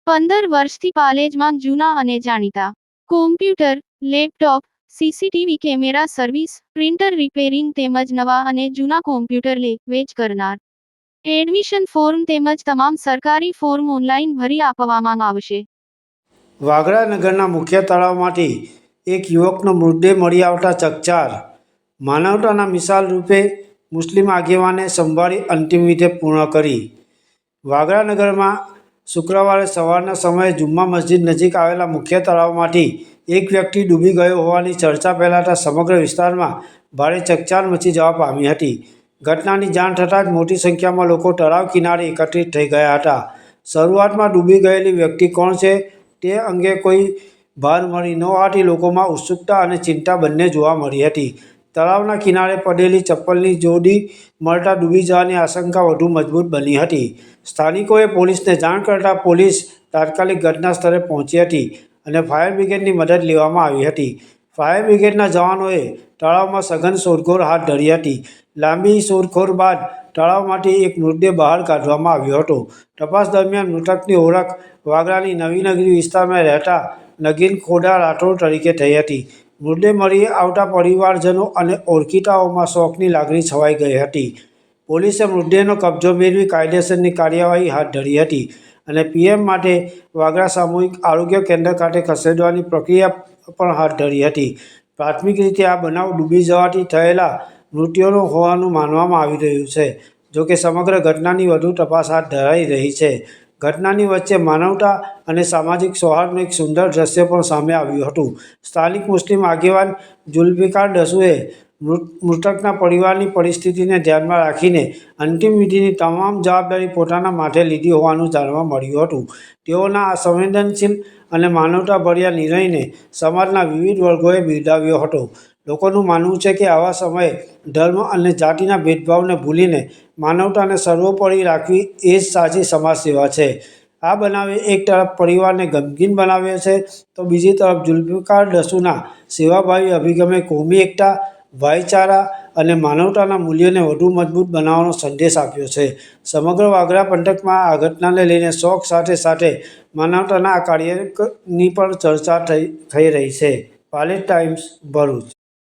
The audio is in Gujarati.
15 વર્ષથી પાલેજમાં જૂના અને જાણીતા computer, laptop, CCTV camera service, printer repairing તેમજ નવા અને જૂના કોમ્પ્યુટર લે-વેચ કરનાર. એડમિશન ફોર્મ તેમજ તમામ સરકારી ફોર્મ ઓનલાઈન ભરી આપવામાં આવશે. વાગરા નગરના મુખ્ય તળાવમાંથી એક યુવકનો મૃતદેહ મળી આવતા ચકચાર. માનવતાના મિસાલ રૂપે મુસ્લિમ આગેવાને સંભાળી અંતિમ વિધિ પૂર્ણ કરી. વાગરા નગરમાં શુક્રવારે સવારના સમયે જુમ્મા મસ્જિદ નજીક આવેલા મુખ્ય તળાવમાંથી એક વ્યક્તિ ડૂબી ગયો હોવાની ચર્ચા ફેલાતા સમગ્ર વિસ્તારમાં ભારે ચકચાર મચી જવા પામી હતી. ઘટનાની જાણ થતાં જ મોટી સંખ્યામાં લોકો તળાવ કિનારે એકત્રિત થઈ ગયા હતા. શરૂઆતમાં ડૂબી ગયેલી વ્યક્તિ કોણ છે તે અંગે કોઈ ભાર મળી ન હોવાથી લોકોમાં ઉત્સુકતા અને ચિંતા બંને જોવા મળી હતી. તળાવના કિનારે પડેલી ચપ્પલની જોડી મળતા ડૂબી જવાની આશંકા વધુ મજબૂત બની હતી. સ્થાનિકોએ પોલીસને જાણ કરતાં પોલીસ તાત્કાલિક ઘટના સ્થળે પહોંચી હતી અને ફાયર બ્રિગેડની મદદ લેવામાં આવી હતી. ફાયર બ્રિગેડના જવાનોએ તળાવમાં સઘન શોધખોળ હાથ ધરી હતી. લાંબી શોધખોળ બાદ તળાવમાંથી એક મૃતદેહ બહાર કાઢવામાં આવ્યો હતો. તપાસ દરમિયાન મૃતકની ઓળખ વાગરાની નવી નગરી વિસ્તારમાં રહેતા નગીન ખોડા રાઠોડ તરીકે થઈ હતી. મૃતદેહ મળી આવતા પરિવારજનો અને ઓળખીતાઓમાં શોકની લાગણી છવાઈ ગઈ હતી. પોલીસે મૃતદેહનો કબજો મેળવી કાયદેસરની કાર્યવાહી હાથ ધરી હતી અને પીએમ માટે વાગરા સામૂહિક આરોગ્ય કેન્દ્ર ખાતે ખસેડવાની પ્રક્રિયા પણ હાથ ધરી હતી. પ્રાથમિક રીતે આ બનાવ ડૂબી જવાથી થયેલા મૃત્યુનો હોવાનું માનવામાં આવી રહ્યું છે. જોકે સમગ્ર ઘટનાની વધુ તપાસ હાથ ધરાઈ રહી છે. ઘટનાની વચ્ચે માનવતા અને સામાજિક સૌહાર્દનું એક સુંદર દ્રશ્ય પણ સામે આવ્યું હતું. સ્થાનિક મુસ્લિમ આગેવાન ઝુલ્ફિકાર દસુએ મૃતકના પરિવારની પરિસ્થિતિને ધ્યાનમાં રાખીને અંતિમ વિધિની તમામ જવાબદારી પોતાના માથે લીધી હોવાનું જાણવા મળ્યું હતું. તેઓના આ સંવેદનશીલ અને માનવતાભર્યા નિર્ણયને સમાજના વિવિધ વર્ગોએ બિરદાવ્યો હતો. લોકોનું માનવું છે કે આવા સમયે ધર્મ અને જાતિના ભેદભાવને ભૂલીને માનવતાને સર્વોપરી રાખવી એ જ સાચી સમાજ સેવા છે. આ બનાવે એક તરફ પરિવારને ગમગીન બનાવ્યો છે તો બીજી તરફ ઝુલ્ફિકાર દસુના સેવાભાવી અભિગમે કોમી એકતા, ભાઈચારા અને માનવતાના મૂલ્યોને વધુ મજબૂત બનાવવાનો સંદેશ આપ્યો છે. સમગ્ર વાગરા પંથકમાં આ ઘટનાને લઈને શોક સાથે સાથે માનવતાના આ કાર્યની પણ ચર્ચા થઈ રહી છે. પાલેજ ટાઈમ્સ, ભરૂચ.